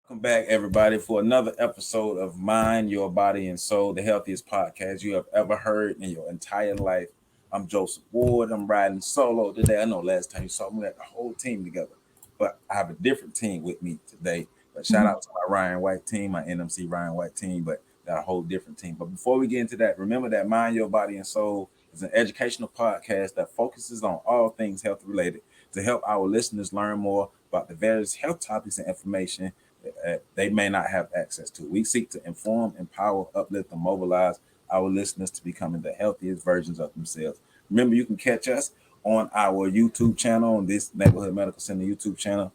Welcome back, everybody, for another episode of Mind, Your Body, and Soul, the healthiest podcast you have ever heard in your entire life. I'm Joseph Ward. I'm riding solo today. I know last time you saw me, we had the whole team together, but I have a different team with me today. But shout out to my Ryan White team, my NMC Ryan White team, but got a whole different team. But before we get into that, remember that Mind, Your Body, and Soul is an educational podcast that focuses on all things health related to help our listeners learn more about the various health topics and information they may not have access to. We seek to inform, empower, uplift, and mobilize our listeners to becoming the healthiest versions of themselves. Remember, you can catch us on our YouTube channel, on this Neighborhood Medical Center YouTube channel.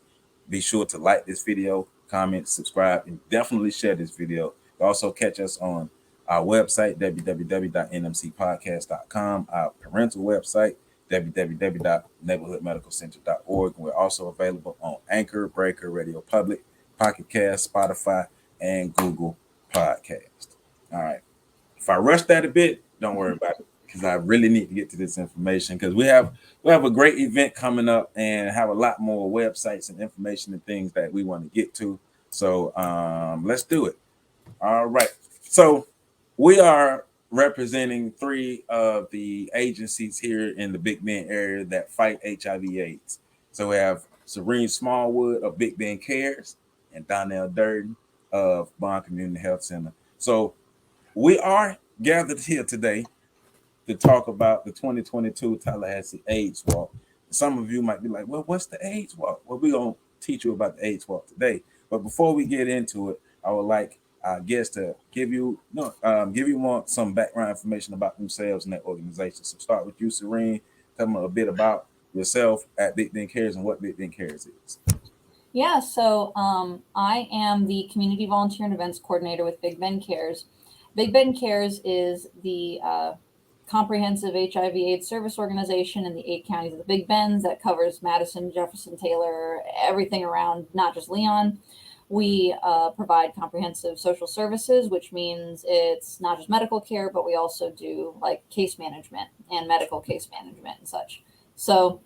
Be sure to like this video, comment, subscribe, and definitely share this video. You also catch us on our website, www.nmcpodcast.com, our parental website, www.neighborhoodmedicalcenter.org. We're also available on Anchor, Breaker, Radio Public, Pocket Cast, Spotify, and Google Podcast. All right. If I rush that a bit, don't worry about it because I really need to get to this information because we have a great event coming up and have a lot more websites and information and things that we want to get to. So let's do it. All right. So we are representing three of the agencies here in the Big Bend area that fight HIV/AIDS. So we have Serene Smallwood of Big Bend Cares and Donnell Durden of Bond Community Health Center. So we are gathered here today to talk about the 2022 Tallahassee AIDS Walk. Some of you might be like, well, what's the AIDS Walk? Well, we're going to teach you about the AIDS Walk today. But before we get into it, I would like our guests to give you more some background information about themselves and their organization. So start with you, Serene. Tell them a bit about yourself at Big Bend Cares and what Big Bend Cares is. Yeah, so I am the Community Volunteer and Events Coordinator with Big Bend Cares. Big Bend Cares is the comprehensive HIV/AIDS service organization in the 8 counties of the Big Bends that covers Madison, Jefferson, Taylor, everything around, not just Leon. We provide comprehensive social services, which means it's not just medical care, but we also do like case management and medical case management and such. So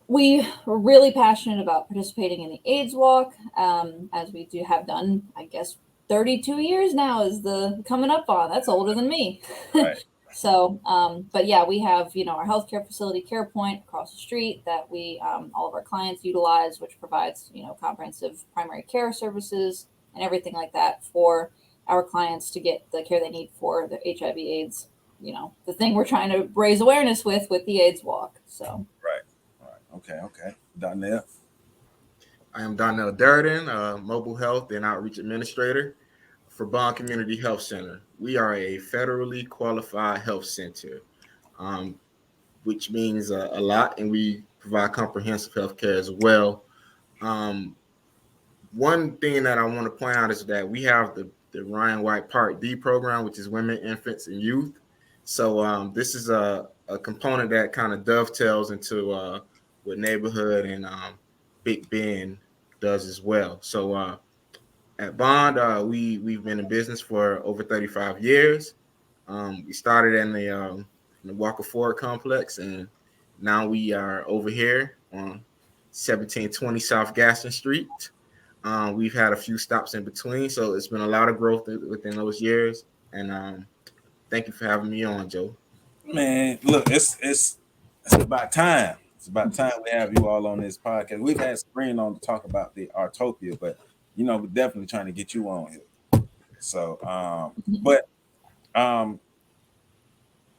we were really passionate about participating in the AIDS Walk, as we do have done, I guess, 32 years now is the coming up on. That's older than me. Right. So, but yeah, we have, our healthcare facility CarePoint across the street that we, all of our clients utilize, which provides, comprehensive primary care services and everything like that for our clients to get the care they need for the HIV/AIDS, the thing we're trying to raise awareness with the AIDS Walk. So. Right. All right. Okay. Donnell. I am Donnell Durden, Mobile Health and Outreach Administrator for Bond Community Health Center. We are a federally qualified health center, which means a lot, and we provide comprehensive health care as well. One thing that I want to point out is that we have the Ryan White Part D program, which is women, infants, and youth. So this is a component that kind of dovetails into what neighborhood and Big Bend does as well. So at Bond, we've been in business for over 35 years. We started in the Walker Ford complex, and now we are over here on 1720 South Gaston Street. We've had a few stops in between, so it's been a lot of growth within those years. And thank you for having me on, Joe. Man, look, it's about time. It's about time we have you all on this podcast. We've had Serene on to talk about the Artopia, but we're definitely trying to get you on here. So, but I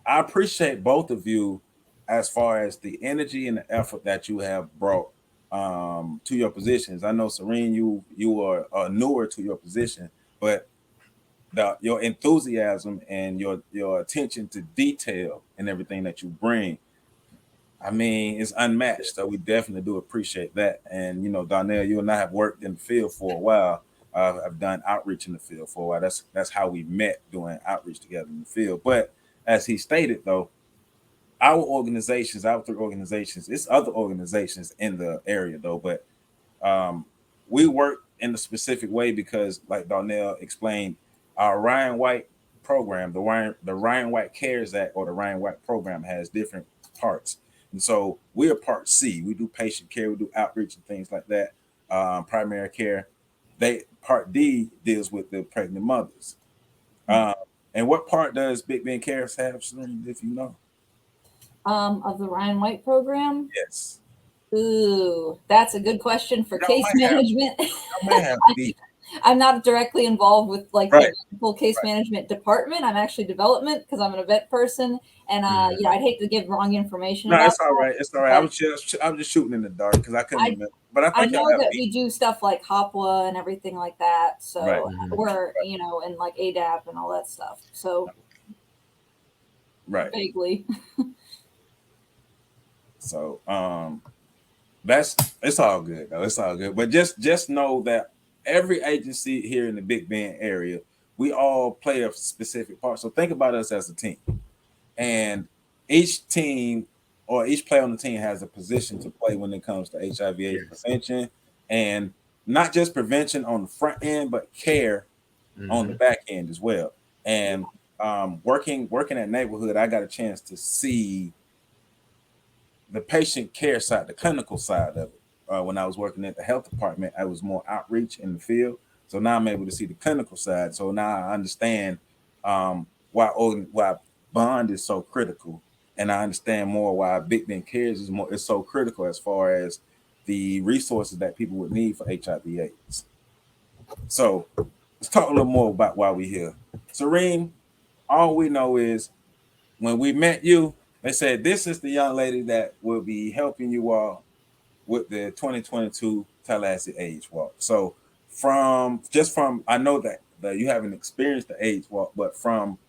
appreciate both of you as far as the energy and the effort that you have brought to your positions. I know Serene, you are newer to your position, but your enthusiasm and your attention to detail and everything that you bring, I mean, it's unmatched. So we definitely do appreciate that. And Donnell, you and I have worked in the field for a while. I've done outreach in the field for a while. That's how we met, doing outreach together in the field. But as he stated, though, our three organizations, it's other organizations in the area though, but we work in a specific way because, like Donnell explained, our Ryan White program, the Ryan White Cares Act or the Ryan White program has different parts. And so we are part C. We do patient care, we do outreach and things like that, primary care. Part D deals with the pregnant mothers. Um, and what part does Big Ben Cares have, Serene, if you know? Of the Ryan White program? Yes. Ooh, that's a good question for Y'all case might have management. y'all might have D. I'm not directly involved with like Right, the full case right. management department. I'm actually development because I'm an event person, and Mhm. I'd hate to give wrong information No, about it's all that. right. It's all right. But I was just shooting in the dark because I couldn't I remember. But I I think y'all know have that D. we do stuff like Hopwa and everything like that. Right, So Mhm. we're and like ADAP and all that stuff. So right. vaguely, So that's it's all good though. It's all good. But just know that every agency here in the Big Bend area, we all play a specific part. So think about us as a team. And each team or each player on the team has a position to play when it comes to HIV/AIDS Yes. prevention, and not just prevention on the front end, but care on the Mhm. back end as well. And working at neighborhood, I got a chance to see the patient care side, the clinical side of it. When I was working at the health department, I was more outreach in the field. So now I'm able to see the clinical side. So now I understand why bond is so critical, and I understand more why Big Ben Cares is so critical as far as the resources that people would need for HIV/AIDS. So let's talk a little more about why we're here. Serene, all we know is when we met you, they said this is the young lady that will be helping you all with the 2022 Tallahassee AIDS Walk. So from I know that you haven't experienced the AIDS Walk, but from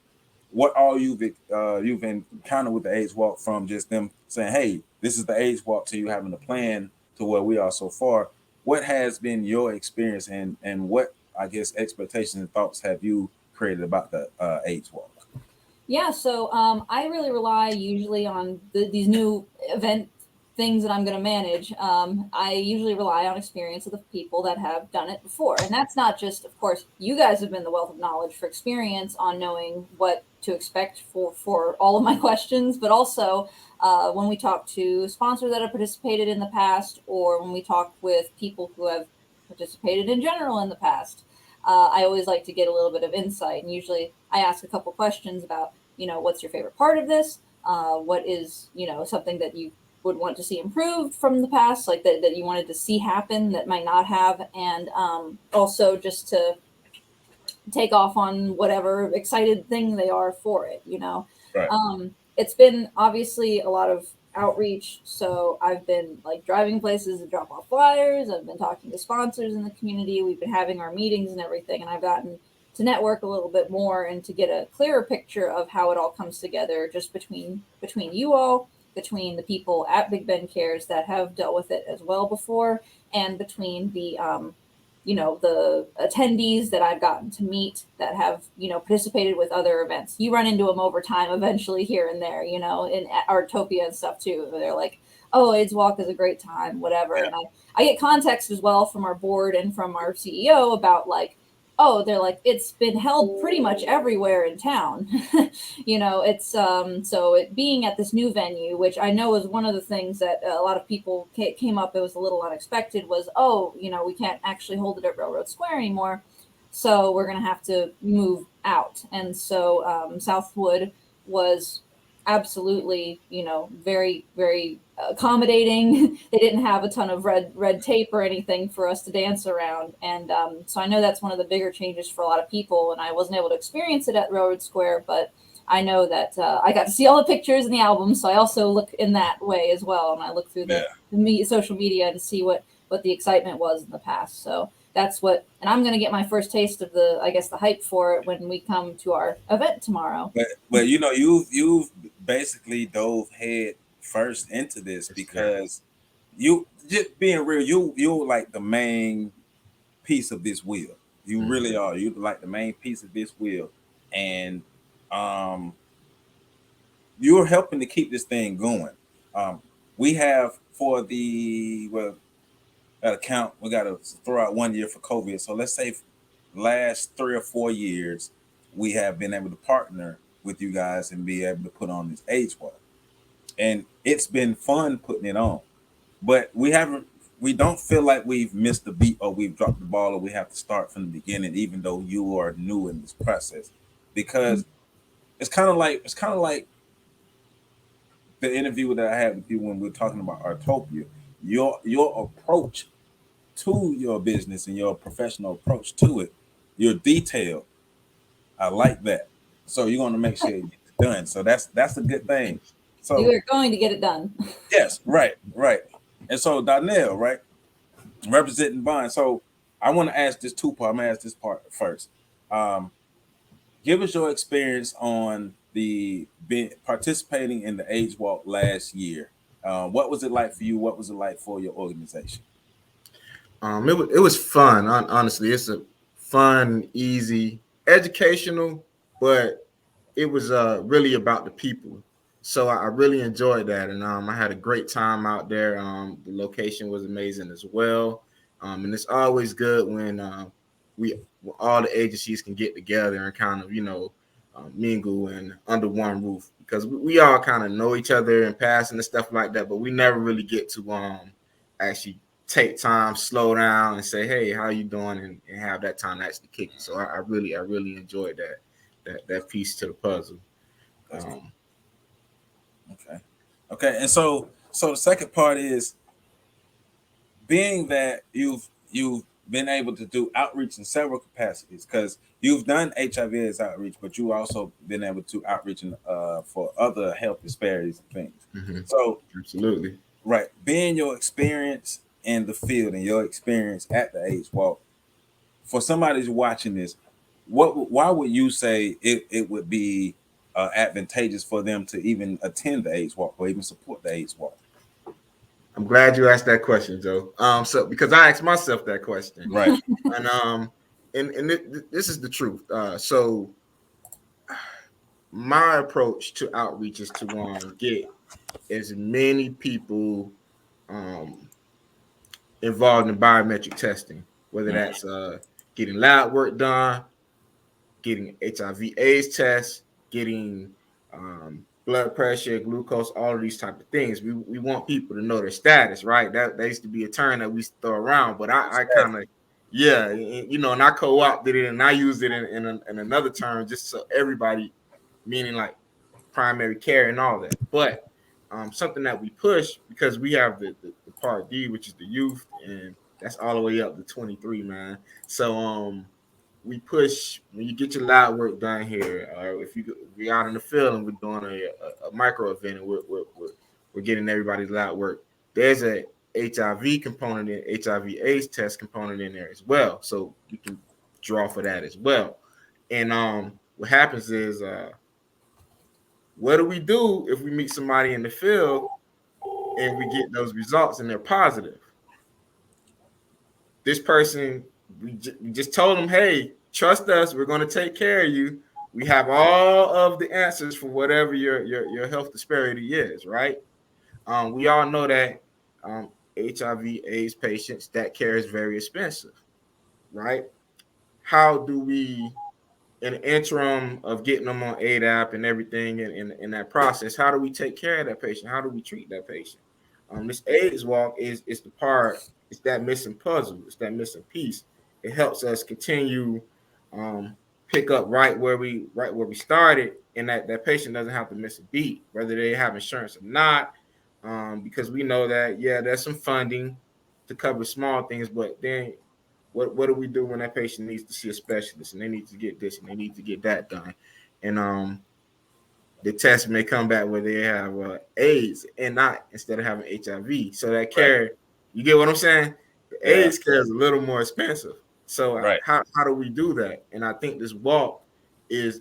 what all you've encountered with the AIDS Walk, from just them saying, "Hey, this is the AIDS Walk," to you having a plan to where we are so far. What has been your experience, and what I guess expectations and thoughts have you created about the AIDS Walk? yeah. So I really rely usually on these new event things that I'm going to manage. I usually rely on experience of the people that have done it before, and that's not just, of course, you guys have been the wealth of knowledge for experience on knowing what to expect for all of my questions, but also when we talk to sponsors that have participated in the past, or when we talk with people who have participated in general in the past. I always like to get a little bit of insight, and usually I ask a couple questions about, what's your favorite part of this? What is, something that you would want to see improved from the past, like that you wanted to see happen that might not have, and also just to take off on whatever excited thing they are for it. Right. It's been obviously a lot of outreach, so I've been like driving places to drop off flyers. I've been talking to sponsors in the community. We've been having our meetings and everything, and I've gotten to network a little bit more and to get a clearer picture of how it all comes together, just between you all, between the people at Big Ben Cares that have dealt with it as well before, and between the attendees that I've gotten to meet that have, participated with other events. You run into them over time eventually here and there, in Artopia and stuff too. They're like, oh, AIDS Walk is a great time, whatever. Yeah. And I get context as well from our board and from our CEO about like, oh, they're like, it's been held pretty much everywhere in town. It's so it being at this new venue, which I know is one of the things that a lot of people came up, it was a little unexpected, was, oh, we can't actually hold it at Railroad Square anymore, so we're going to have to move out. And so Southwood was absolutely, very, very accommodating. They didn't have a ton of red tape or anything for us to dance around, and so I know that's one of the bigger changes for a lot of people. And I wasn't able to experience it at Railroad Square, but I know that I got to see all the pictures and the albums, so I also look in that way as well, and I look through Yeah. the social media and see what the excitement was in the past. So that's what, and I'm going to get my first taste of I guess, the hype for it when we come to our event tomorrow. But you've basically dove head first into this Yeah. because you, just being real, you're like the main piece of this wheel. You Mhm. really are. You're like the main piece of this wheel, and um, you're helping to keep this thing going. Um, we have for the well, at account, we got to throw out 1 year for COVID. So let's say last 3 or 4 years, we have been able to partner with you guys and be able to put on this AIDS Walk. And it's been fun putting it on. But we haven't. we don't feel like we've missed the beat or we've dropped the ball or we have to start from the beginning, even though you are new in this process, because it's kind of like the interview that I had with you when we were talking about Artopia. Your approach to your business and your professional approach to it, your detail, I like that. So you're going to make sure it gets done. So that's a good thing. You So are going to get it done. yes, right, right. And so Donnell, right, representing Bond. So I want to ask this two part. I'm gonna ask this part first. Um, Give us your experience on the participating in the AIDS Walk last year. What was it like for you? What was it like for your organization? It was fun. Honestly, it's a fun, easy, educational, but it was really about the people. So I really enjoyed that, and I had a great time out there. The location was amazing as well, and it's always good when we all the agencies can get together and kind of mingle and under one roof, because we all kind of know each other in passing and stuff like that, but we never really get to actually take time, slow down, and say, "Hey, how you doing?" and have that time to actually kick it. So I really enjoyed that piece to the puzzle. Um, Okay, okay. And so the second part is being that you've been able to do outreach in several capacities because you've done HIV/AIDS outreach, but you also been able to outreach for other health disparities and things. mhm, So absolutely. right, being your experience in the field and your experience at the AIDS Walk, for somebody who's watching this, why would you say it would be advantageous for them to even attend the AIDS Walk or even support the AIDS Walk? I'm glad you asked that question, Joe. So because I asked myself that question, Right. and this is the truth. So my approach to outreach is to get as many people um, involved in biometric testing, whether that's getting lab work done, getting HIV/AIDS tests, getting blood pressure, glucose, all of these type of things. We want people to know their status, right? That used to be a term that we used to throw around, but I kind of, yeah, and I co-opted it and I used it in another term just so everybody, meaning like primary care and all that. But something that we push, because we have the part D, which is the youth, and that's all the way up to 23, man. So we push when you get your lab work done here, or if we out in the field and we're doing a micro event and we're getting everybody's lab work. There's a HIV component in HIV/AIDS test component in there as well, so we can draw for that as well. And what happens is, what do we do if we meet somebody in the field and we get those results and they're positive? This person, we just told them, hey, trust us, we're going to take care of you. We have all of the answers for whatever your health disparity is, right? We all know that HIV/AIDS patients, that care is very expensive, right? How do we, in the interim of getting them on ADAP and everything in that process, how do we take care of that patient? How do we treat that patient? This AIDS walk is the part, it's that missing puzzle, it's that missing piece. It helps us continue pick up right where we started, and that patient doesn't have to miss a beat, whether they have insurance or not. Because we know that, yeah, there's some funding to cover small things, but then what do we do when that patient needs to see a specialist and they need to get this and they need to get that done? And the test may come back where they have AIDS and not, instead of having HIV. So that care, right, you get what I'm saying? The Yeah. AIDS care is a little more expensive. So Right. how do we do that? And I think this walk is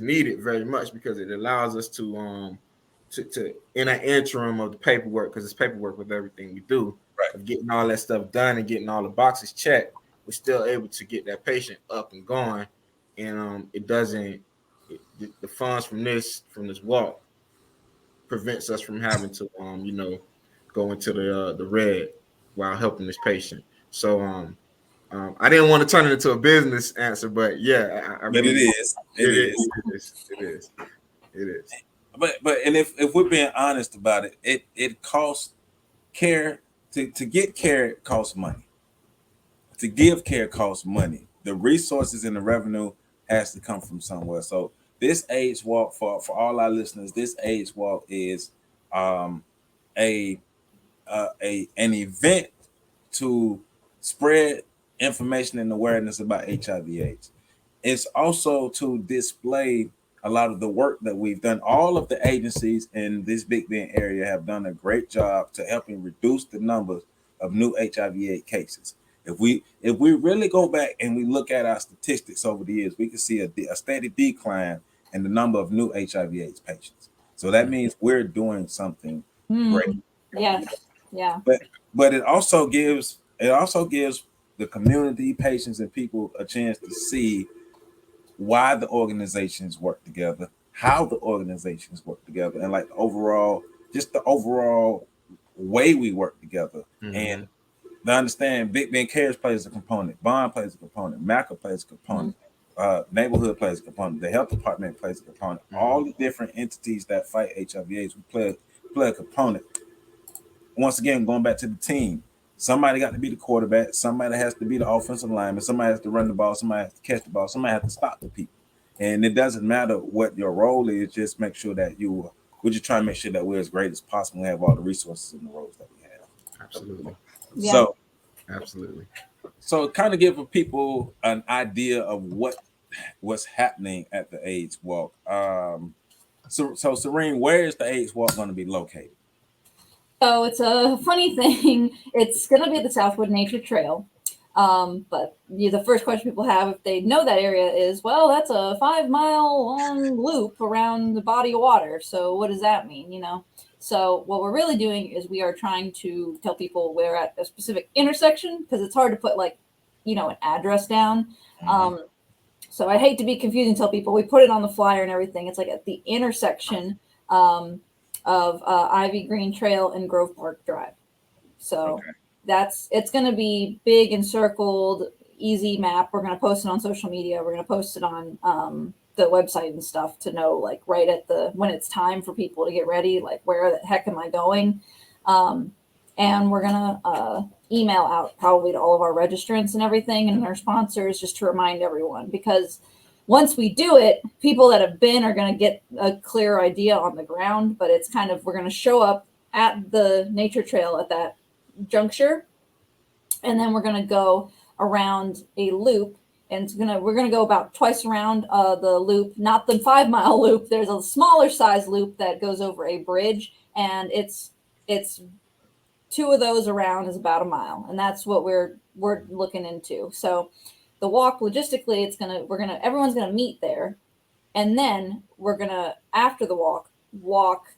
needed very much, because it allows us to in an interim of the paperwork, because it's paperwork with everything we do, Right. of getting all that stuff done and getting all the boxes checked, we're still able to get that patient up and going. And it doesn't, the funds from this walk prevents us from having to go into the red while helping this patient. So I didn't want to turn it into a business answer, but yeah, I But it really, is. It is. it is. But and if we're being honest about it, it costs care to get care costs money. To give care costs money. The resources and the revenue has to come from somewhere. So this AIDS walk for all our listeners, this AIDS walk is um, a an event to spread information and awareness about HIV/AIDS. It's also to display a lot of the work that we've done. All of the agencies in this Big Bend area have done a great job to helping reduce the numbers of new HIV/AIDS cases. If we really go back and we look at our statistics over the years, we can see a steady decline in the number of new HIV/AIDS patients. So that means we're doing something great. Yes. Yeah. But it also gives the community, patients, and people a chance to see why the organizations work together, how the organizations work together, and like the overall way we work together. And Mm-hmm. to understand, Big Ben Cares plays a component, Bond plays a component, MACA plays a component, neighborhood plays a component, the health department plays a component. Mm-hmm. All the different entities that fight HIV/AIDS, we play a component. Once again, going back to the team, somebody got to be the quarterback, somebody has to be the offensive lineman, somebody has to run the ball, somebody has to catch the ball, somebody has to stop the people. And it doesn't matter what your role is, just make sure that we're just trying to make sure that we're as great as possible and have all the resources and the roles that we have. Absolutely. Yeah. Absolutely. So kind of give people an idea of what's happening at the AIDS Walk. So Serene, where is the AIDS Walk going to be located? So it's a funny thing. It's going to be at the Southwood Nature Trail. But the first question people have, if they know that area, is, well, that's a 5-mile long loop around the body of water. So what does that mean? So what we're really doing is we are trying to tell people we're at a specific intersection, because it's hard to put an address down. Mhm. So I hate to be confusing, tell people we put it on the flyer and everything. It's like at the intersection um, of Ivy Green Trail and Grove Park Drive. So Okay. it's going to be big and circled, easy map. We're going to post it on social media. We're going to post it on the website and stuff to know, like, right at when it's time for people to get ready, like, where the heck am I going? Um, and we're going to email out probably to all of our registrants and everything and our sponsors, just to remind everyone, because once we do it, people that have been are going to get a clear idea on the ground. But it's kind of, we're going to show up at the nature trail at that juncture, and then we're going to go around a loop, and we're going to go about twice around the loop, not the 5-mile loop. There's a smaller size loop that goes over a bridge, and it's two of those around is about a mile, and that's what we're looking into. So the walk, logistically, everyone's gonna meet there, and then we're gonna, after the walk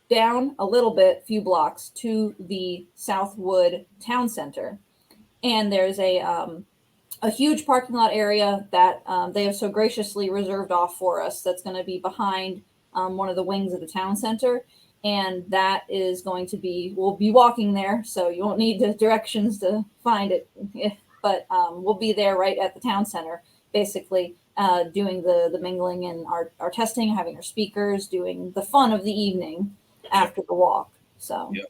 down a little bit, few blocks, to the Southwood Town Center, and there's a huge parking lot area that they have so graciously reserved off for us. That's going to be behind one of the wings of the town center, and that is going to be, we'll be walking there, so you won't need the directions to find it. But we'll be there right at the town center, basically doing the mingling and our testing, having our speakers, doing the fun of the evening after the walk. So Yep.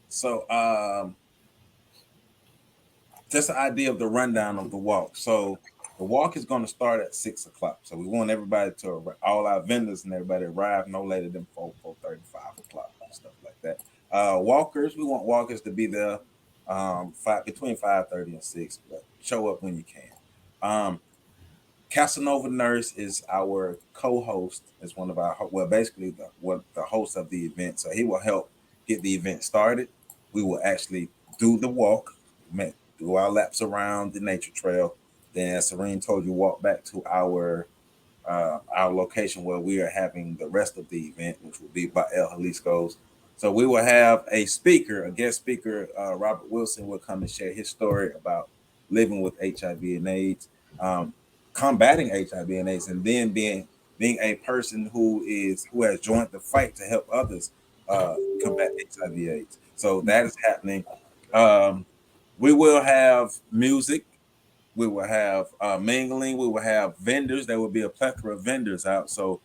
So just the idea of the rundown of the walk. So the walk is going to start at 6 o'clock. So we want everybody all our vendors and everybody to arrive no later than 4:30, 5 o'clock, and stuff like that. Walkers, we want walkers to be there between 5:30 and 6, but show up when you can. Casanova Nurse is our co-host, is one of our, well, basically the host of the event. So he will help get the event started. We will actually do the walk, do our laps around the nature trail. Then, as Serene told you, walk back to our location where we are having the rest of the event, which will be by El Jalisco's. So we will have a guest speaker, Robert Wilson, will come and share his story about living with HIV and AIDS, um, combating HIV and AIDS, and then being a person who has joined the fight to help others combat HIV/AIDS. So that is happening. Um, we will have music. We will have mingling. We will have vendors. There will be a plethora of vendors out. So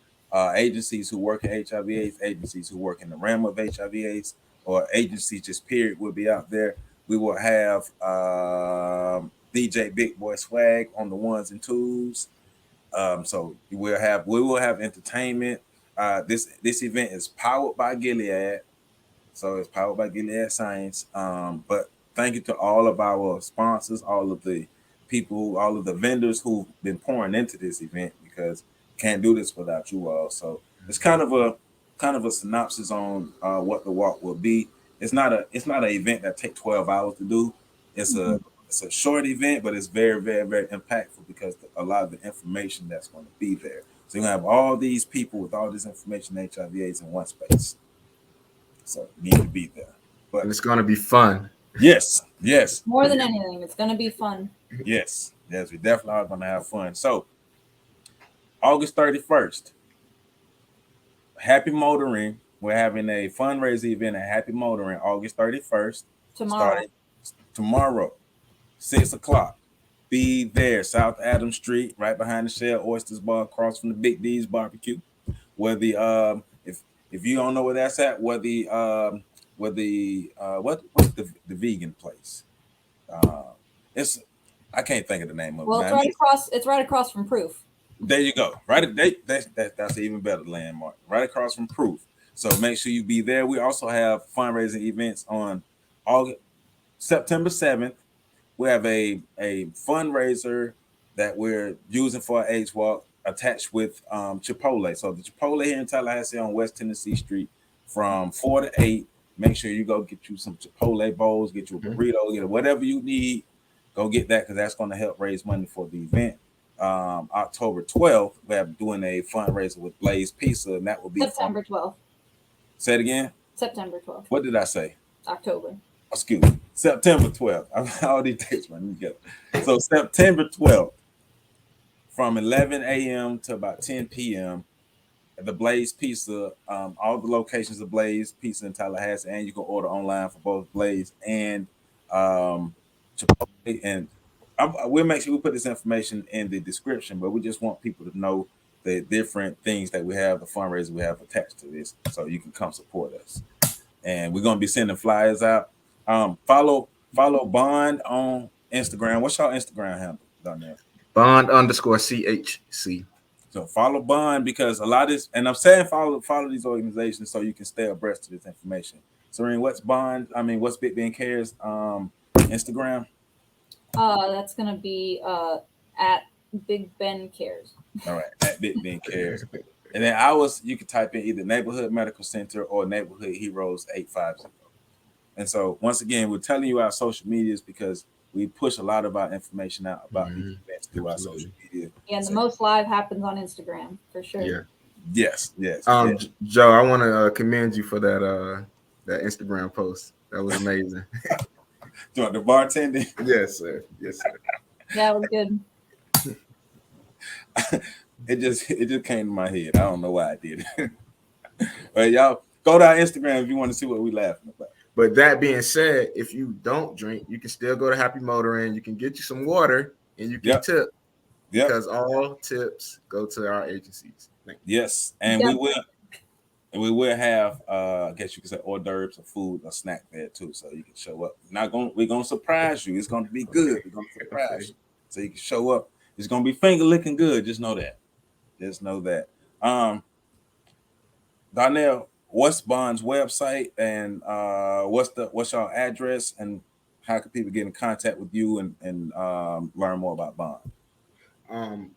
agencies who work in HIV/AIDS, agencies who work in the realm of HIV/AIDS, or agency just period will be out there. We will have DJ Big Boy Swag on the ones and twos. So we will have entertainment. This event is powered by Gilead. So it's powered by Gilead Science. But thank you to all of our sponsors, all of the people, all of the vendors who've been pouring into this event, because can't do this without you all. So it's kind of a synopsis on what the walk will be. It's not an event that take 12 hours to do. It's a short event, but it's very, very, very impactful because a lot of the information that's going to be there. So you have all these people with all this information, HIV/AIDS in one space. So you need to be there. But And it's going to be fun. yes, yes. More than anything, it's going to be fun. Yes, we definitely are going to have fun. So August 31st, Happy Motoring. We're having a fundraiser event at Happy Motoring August 31st. Tomorrow. Tomorrow, 6 o'clock. Be there, South Adams Street, right behind the Shell Oysters Bar, across from the Big D's Barbecue. Where the if you don't know where that's at, what's the vegan place? It's I can't think of the name of it. Well, it's right across. It's right across from Proof. There you go. That's an even better landmark. Right across from Proof. So make sure you be there. We also have fundraising events on September 7th. We have a fundraiser that we're using for our AIDS Walk attached with Chipotle. So the Chipotle here in Tallahassee on West Tennessee Street from 4 to 8. Make sure you go get you some Chipotle bowls, get you a burrito, get whatever you need. Go get that, because that's going to help raise money for the event. October 12th, we're doing a fundraiser with Blaze Pizza, and that will be September 12th. Say it again. September 12th. What did I say? October. Excuse me. September 12th. All these dates running together. So September 12th, from 11 a.m. to about 10 p.m. at the Blaze Pizza. All the locations of Blaze Pizza in Tallahassee, and you can order online for both Blaze and Chipotle. And we'll make sure we put this information in the description, but we just want people to know the different things that we have, the fundraiser we have attached to this, so you can come support us. And we're going to be sending flyers out. Follow Bond on Instagram. What's your Instagram handle down there? Bond_CHC. So follow Bond, because a lot of this, and I'm saying follow these organizations so you can stay abreast of this information. Serene, what's Big Ben Cares Instagram? That's gonna be at Big Ben Cares. All right, at Big Ben Cares. And then ours, you can type in either Neighborhood Medical Center or Neighborhood Heroes 850. And so once again, we're telling you our social medias because we push a lot of our information out about these events through our social media. Yeah, and the most live happens on Instagram for sure. Yeah. Yes. Joe, I want to commend you for that Instagram post. That was amazing. Doing the bartending. Yes, sir. That was good. It just came to my head. I don't know why I did it. But y'all go to our Instagram if you want to see what we laughing about. But that being said, if you don't drink, you can still go to Happy Motoring. You can get you some water and you can tip. Yep. Because all tips go to our agencies. Yes, and we will have I guess you could say hors d'oeuvres or food or snack there too, so you can show up. We're gonna surprise you. It's gonna be good. We're gonna surprise you, so you can show up. It's gonna be finger licking good. Just know that. Donnell, what's Bond's website, and what's your address, and how can people get in contact with you and learn more about Bond?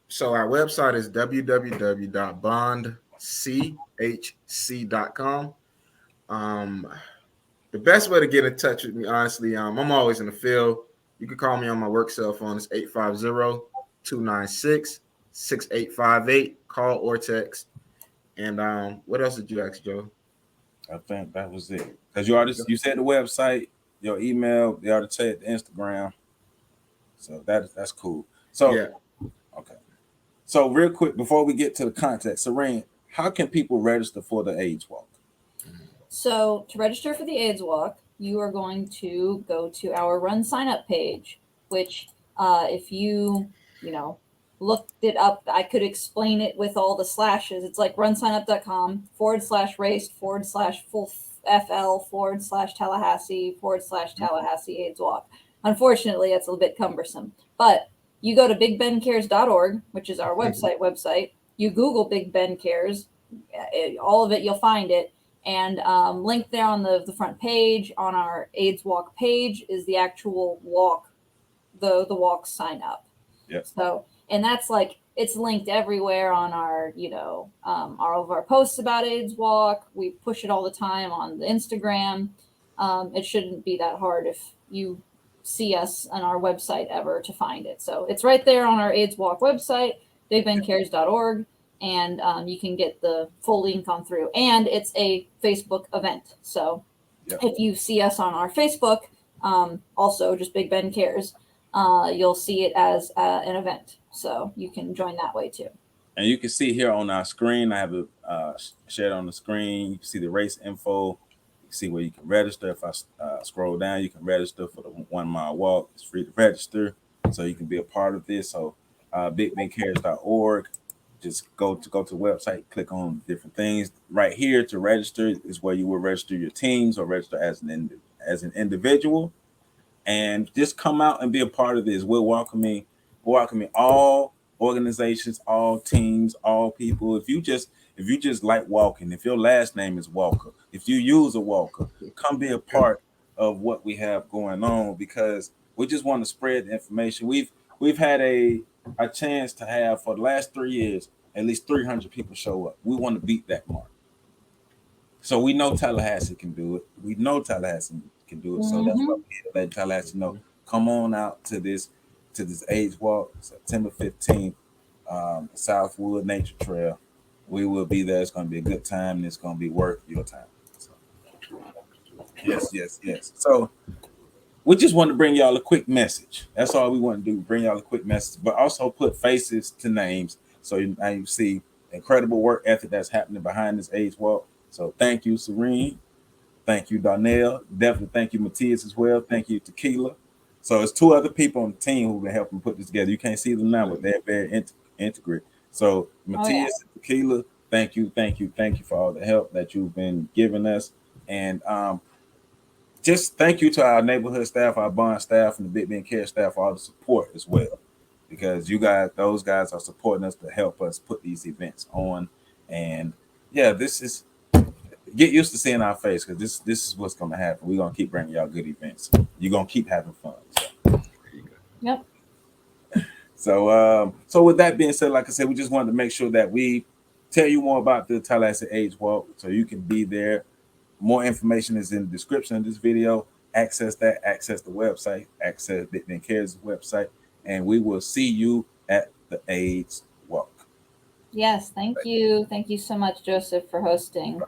So our website is www.bondchc.com. The best way to get in touch with me, honestly, I'm always in the field. You can call me on my work cell phone. It's 850-296-6858. Call or text. And what else did you ask, Joe? I think that was it. Because you said the website, your email, you already said the Instagram. So that's cool. So yeah. Okay. So real quick, before we get to the content, Serene, how can people register for the AIDS Walk? So to register for the AIDS Walk, you are going to go to our Run Sign Up page, which if you looked it up, I could explain it with all the slashes. It's like runsignup.com/raced/full FL/Tallahassee/Tallahassee AIDS Walk. Unfortunately, it's a bit cumbersome, but you go to bigbencares.org, which is our website. You Google Big Ben Cares, all of it, you'll find it. And linked there on the front page on our AIDS Walk page is the actual walk, the walk sign up. Yep. So, and that's like, it's linked everywhere on our, all of our posts about AIDS Walk. We push it all the time on the Instagram. It shouldn't be that hard if you see us on our website ever to find it. So it's right there on our AIDS Walk website, bigbencares.org. And you can get the full link on through. And it's a Facebook event. So if you see us on our Facebook, also just Big Ben Cares, you'll see it as an event. So you can join that way too. And you can see here on our screen, I have it shared on the screen. You can see the race info. You can see where you can register. If I scroll down, you can register for the 1 mile walk. It's free to register. So you can be a part of this. So bigbencares.org. Just go to the website, click on different things. Right here to register is where you will register your teams or register as an individual, and just come out and be a part of this. We're welcoming all organizations, all teams, all people. If you just like walking, if your last name is Walker, if you use a walker, come be a part of what we have going on, because we just want to spread the information. We've had a chance to have, for the last 3 years, at least 300 people show up. We want to beat that mark. So we know Tallahassee can do it. So that's what we let Tallahassee know. Come on out to this AIDS Walk, September 15th, Southwood Nature Trail. We will be there. It's going to be a good time, and it's going to be worth your time. So, yes. So we just want to bring y'all a quick message. That's all we want to do, bring y'all a quick message, but also put faces to names. So now you see incredible work ethic that's happening behind this AIDS Walk. So thank you, Serene. Thank you, Darnell. Definitely thank you, Matthias, as well. Thank you, Tequila. So it's 2 other people on the team who've been helping put this together. You can't see them now, but they're very integrated. So Matthias and Tequila, thank you for all the help that you've been giving us. And just thank you to our neighborhood staff, our bond staff, and the Big Ben Care staff for all the support as well, because those guys are supporting us to help us put these events on. And this is, get used to seeing our face, because this is what's going to happen. We're going to keep bringing y'all good events. You're going to keep having fun. So. Yep. So with that being said, like I said, we just wanted to make sure that we tell you more about the Tallahassee AIDS Walk, so you can be there. More information is in the description of this video. Access the website, access Big Ben Cares website, and we will see you at the AIDS Walk. Yes, thank you. Thank you so much, Joseph, for hosting.